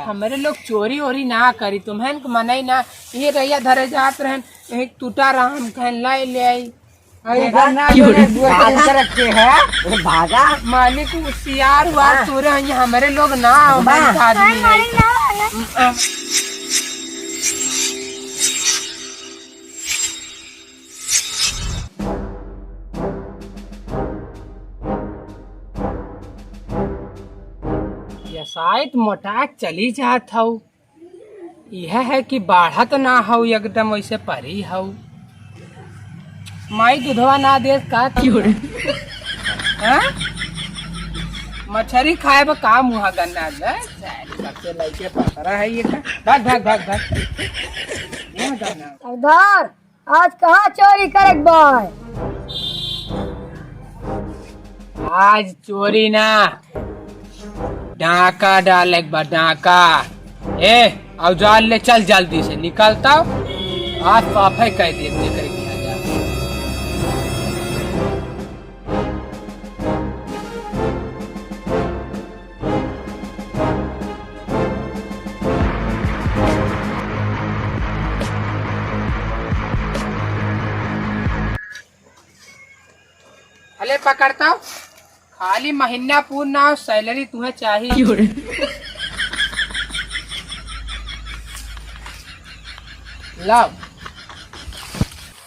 हमारे लोग चोरी वोरी ना करी तुम्हें मना ही ना ये रैया धरे जात रहन एक टूटा राम कहन लाई ले आई रखे है भागा मालिक होशियार हुआ तोरे हमारे लोग ना शायद मोटा चली जात हूँ यह है कि बाढ़त ना हो एकदम वैसे परी हो माई दूधवा ना दे का मछरी खाए बा का मुहा गन्ना सबसे लइके पकड़ा है ये भाग भाग भाग भाग सरदार आज कहाँ चोरी करक बाय आज चोरी ना डाका डाल एक बार डाका औजार ले चल जल्दी से निकलता आज पापा कह देते कर किया जा अले पकड़ता हूँ खाली महीना पूर्ण सैलरी तुम्हें चाहिए लाओ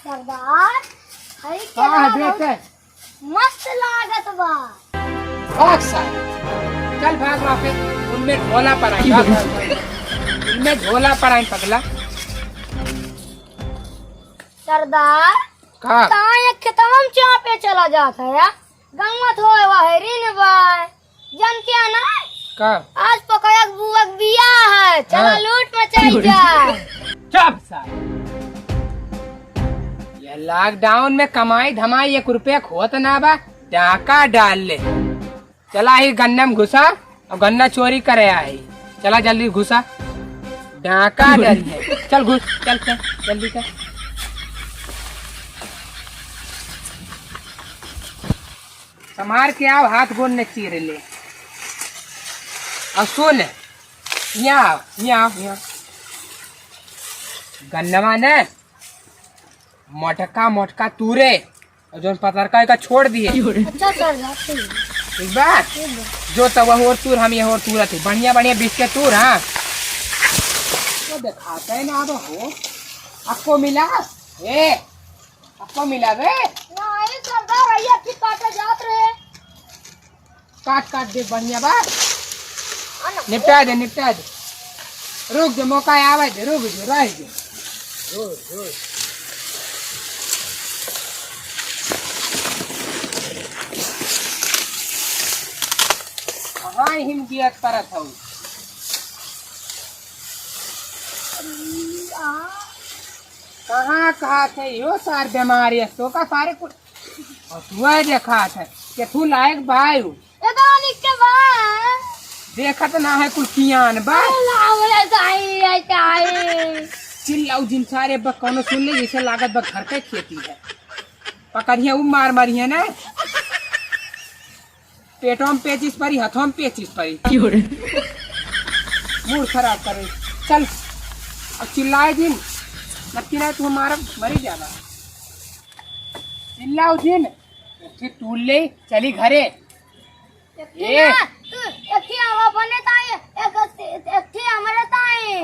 सरदार मस्त लागत बा भाग साल चल भाग वापस उनमें ढोला पर आई उनमें ढोला पर आई पगला सरदार कहाँ एक खेतम चाँ पे चला जाता है गंगत होए वाहरी ने बाय जानते हैं ना आज पकाया बुआ बिया है चला लूट मचाई जाए चुप साल ये लॉकडाउन में कमाई धमाई 1 रुपया खोत ना बा डाका डाल ले चला ही गन्ना में घुसा और गन्ना चोरी करे आई चला जल्दी घुसा डाका डाल ले चल घुस चल चल जल्दी कर संभार के आओ हाथ गोड़ ने चीर ले और सुन यहाँ गन्नवा ने मोटका मोटका तूरे और जो पतरका का छोड़ दिए अच्छा सरदार ठीक बा जो तब वह और तूर हम ये और तूरा थे बढ़िया बढ़िया बीच के तूर हाँ तो दिखाते है ना हो आपको मिला आपको मिला बे नहीं सरदार भैया की काटे जात रहे काट काट दे बढ़िया बा निपटा दे रुक जो मौका आवे दे रुक जो रह दे कहाँ हिम्मत करत हूँ कहाँ थे यो सार बीमारी है तो का सारे कुछ और तू देखा था कि तू लायक भाई हूँ देखत ना है कुल कियान बा चिल्लाऊ जिन सारे बक कौनो सुन ले जैसे लागत बक घर के खेती है पकड़िया मार मारिया ना पेटों में पेचिस परी हाथों में पेचिस परी मूड खराब करे चल अब चिल्लाए दिन नक्की ना तू हमारा मरी जाना चिल्लाओ दिन फिर टूल ले चली घरे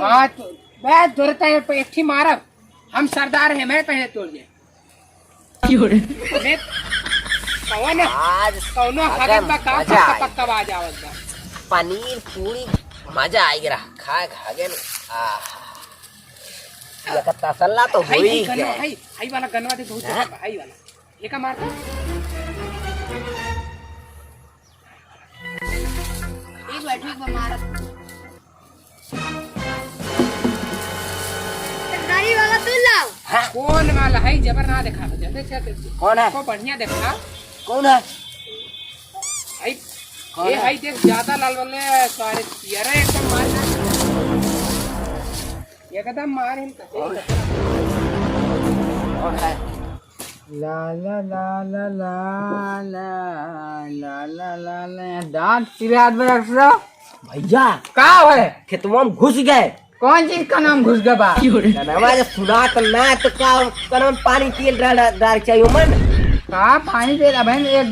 हाँ तो बैठ जोरता है एक थी मारब हम सरदार हैं मैं पहले तोड़ दे पक्का आवाज आवत पनीर पूरी मजा आई रहा खा खा गए तसल्ला तो हुई हाई वाला गनवा दे बहुत हाई वाला ये का मारता एक बैठक में मारा गाड़ी वाला तू लाओ कौन वाला है जबर ना देखा कौन है को बढ़िया देखा कौन है ये भाई देख ज्यादा लाल वाले सारे यार एकदम मार एकदम मार हिम कौन है ला ला ला ला ला ला ला ला ला ला दांत तेरे हाथ में रख लो भैया का है खेतवा में घुस गए। कौन चीज का नाम घुस गया बा? हमारे सुना तो ना तो का नाम पानी तेल डाल चाहिए मन का पानी दे रहा बहन एक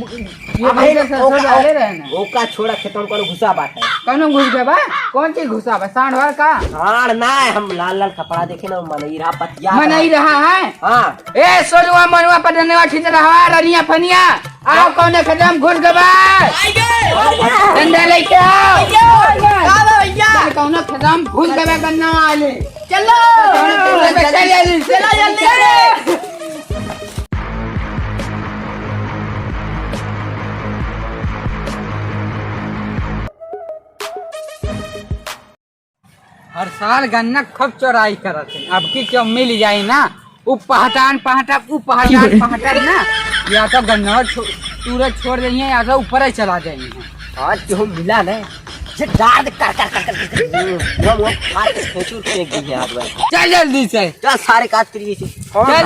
ये अब भाई है सरसों डाले रहे ना ओका छोड़ा खेतवा में कोनो घुसा बात है। कौन घुस गया बा? कौन चीज घुसा बा? सांडवर का हां ना हम लाल लाल कपड़ा देखे ना मनईरा पतिया मन नहीं रहा है। हाँ ए सोनुआ मनुआ पटनवा ठीक रहा रनिया फनिया आओ कौन खदम घुस गया बा? डंडा लेके आओ भैया कौन खदम घुस गया गन्ना वाले चलो चलो जल्दी हर साल गन्ना खूब चोराई करत है अब की क्यों मिल जाए ना उ पहचान ना या तो गन्ना सूरज छोड़ देंगे या तो ऊपर ही चला जाएंगे। आज जो मिला ना जे डार कर वो मार के फेंचू फेंक दी है आज भाई। चल जल्दी से जा सारे काट करिए से चल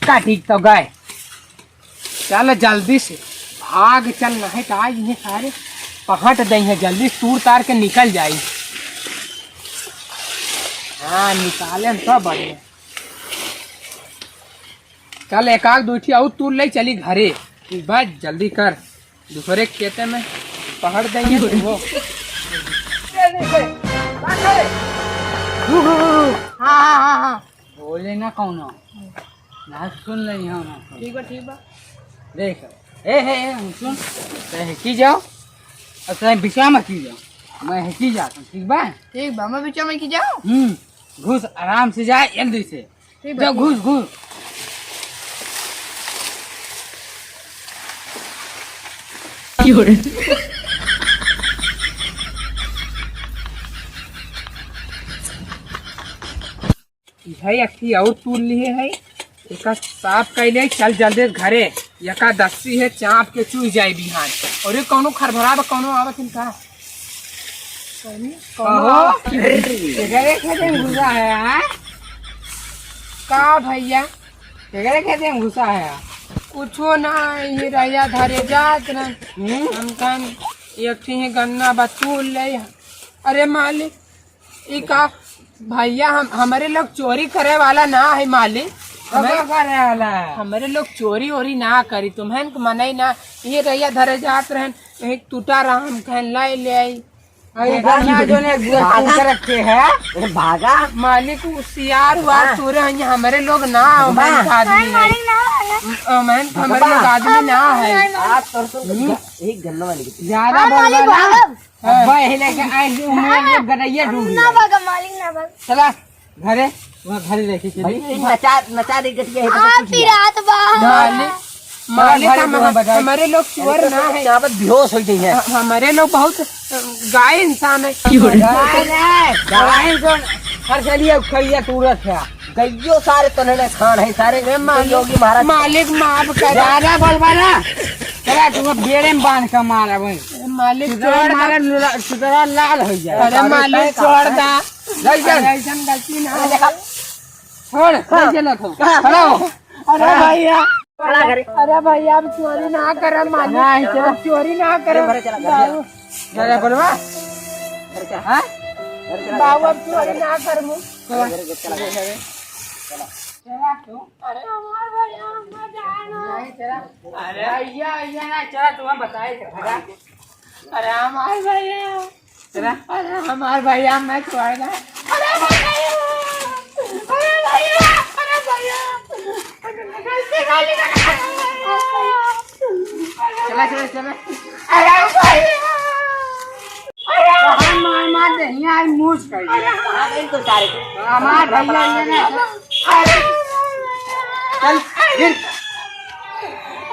काटी तो गए चल जल्दी से भाग चल नहीं तो आज ये सारे पहट देंगे जल्दी सूर तार के निकल जाई। हाँ निकाले तो बढ़िया चल एक आग दूठी और तू ले चली घरे बस जल्दी कर दूसरे खेते में पहट देंगे वो। हाँ बोले ना कौन ना सुन रही हो ना ठीक बा देख ए हम सुन की जाओ अच्छा बिछा मत की जाओ मैं की जाता हूँ ठीक बा मैं बिछा में की जाओ घुस आराम से जाए जल्दी से जाओ घुस है अखी और तूल लिए है एक साफ कैले चल जल्दी घरे यका दस्सी है चाप के चूस जाए बिहान और ये कौनो खरभरा कौनो आवत इनका घुसा है का भैया खेते में घुसा है कुछो ना ये रैया धरे जात ना हम एक ही गन्ना बतूल ले। अरे मालिक ई का भैया हमारे लोग चोरी करे वाला ना है मालिक हमारे लोग चोरी वोरी ना करी तुम्हें मना ही ना ये रैया धरे जात रहन एक टूटा राम कहन लाई ले आई जो ने रखे है भागा मालिक सियार हुआ सूरे हमारे लोग ना आदमी हमारे लोग आदमी ना है आप एक गन्ना वाली ज्यादा चला घरे वहाँ घरे लेके नचा दे हमारे लोग चोर ना है यहाँ पर बेहोश हो गई है। हमारे लोग बहुत गाय इंसान है हर चलिए खैया तुरंत है गैयो सारे तो नहीं खान है सारे योगी महाराज मालिक माफ कर ज्यादा बोलबा ना चला तुम बेड़े में बांध कर मारा भाई मालिक सुतरा लाल हो जाए। अरे मालिक छोड़ दा ऐसा गलती ना छोड़ चलो तो अरे भैया अरे भैया अब चोरी ना करे मालिक चोरी ना करे बोलवा बाबू अब चोरी ना कर अरे भैया ना चला तुम्हें बताए अरे हमारे भैया अरे हमारे भैया मैं छोड़ना अरे भैया चला अरे भैया मार दे यहाँ मूछ कर हमारे भैया चल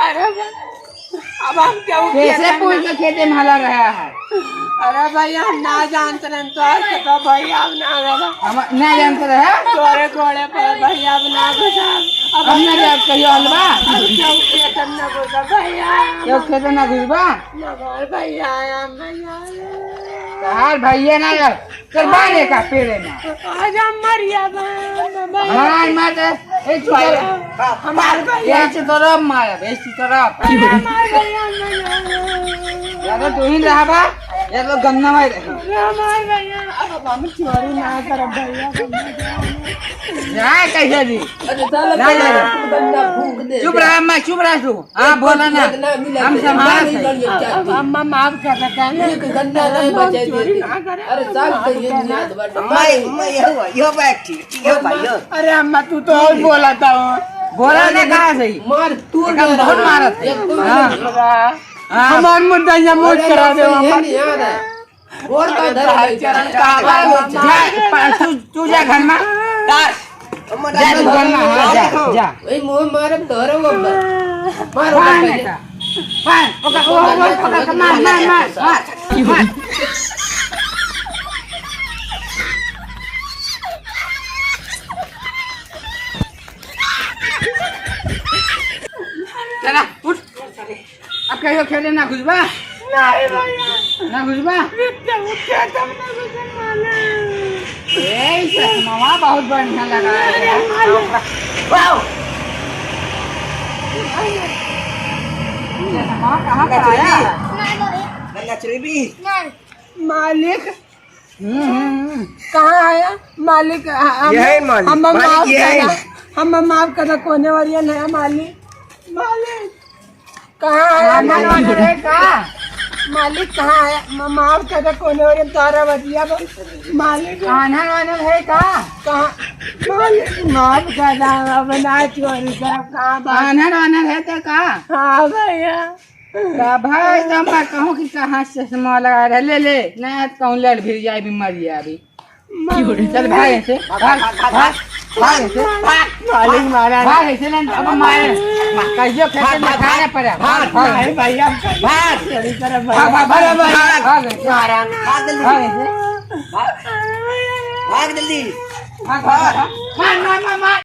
अरे अब हम क्या कैसे पूछ के खेते में हला रहा है। अरे भैया हम ना जानते रहे तो भैया अब ना जानते रहे तोरे कोड़े पर भैया अब ना घुसा अब हम ना जाब कहियो हलवा खेतन ना घुसा भैया क्यों खेतन ना घुसबा भैया यार भैया ना यार चल बारे का पेड़े में आज हम मरिया हमार मत हमार भैया तरफ मारा बेसी तरफ या तो तू ही रहा बा या तो गन्ना में रहे अब हम चोरी ना कर भैया जा कैसे जी ना जा चुप रहा मैं चुप रहा तू हां बोला ना हम संभाल अम्मा माफ कर कहने गन्ना नहीं बचे अरे सब मैं यो बैठी यो भाई यो अरे अम्मा तू तो और बोला था बोला ना कहा सही मार तू बहुत मारा था हमार मुद्दा या मोट करा दे अम्मा याद है और का चरण का तू जा घर में जा तू घर में हां जा जा ए मोह मारे धरो मारो मार चला उठ अब कहियो खेले ना घुसबा नहीं भैया ना घुसबा उठे तब ना गुजर वाले ए मामा बहुत बढ़िया लगा वाओ मामा कहां पर आया नहीं भैया गन्ना चुरी नहीं मालिक कहाँ आया मालिक यही मालिक। हम मालिक माफ यही। करना हम माफ करना कोने वाली है नया मालिक मालिक कहाँ आया मालिक कहाँ आया माफ करना कोने वाली तारा बतिया मालिक आनंद आनंद है का कहाँ मालिक माफ करना बना चोरी कर कहाँ आनंद आनंद है तो का हाँ भैया भाई तो मैं कहूँ कि कहाँ से चश्मा लगा रहे ले ले नहीं तो कहूँ लड़ भी जाए बीमारी है अभी चल भाग ऐसे भाग भाग भाग ऐसे मालिक मारा भाग ऐसे नहीं अब मारे कहियो खेते में खाने पड़े भाग भाग भैया भाग चोरी कर भाग भाग भाग भाग ऐसे मारा भाग ऐसे भाग जल्दी भाग भाग मार मार मार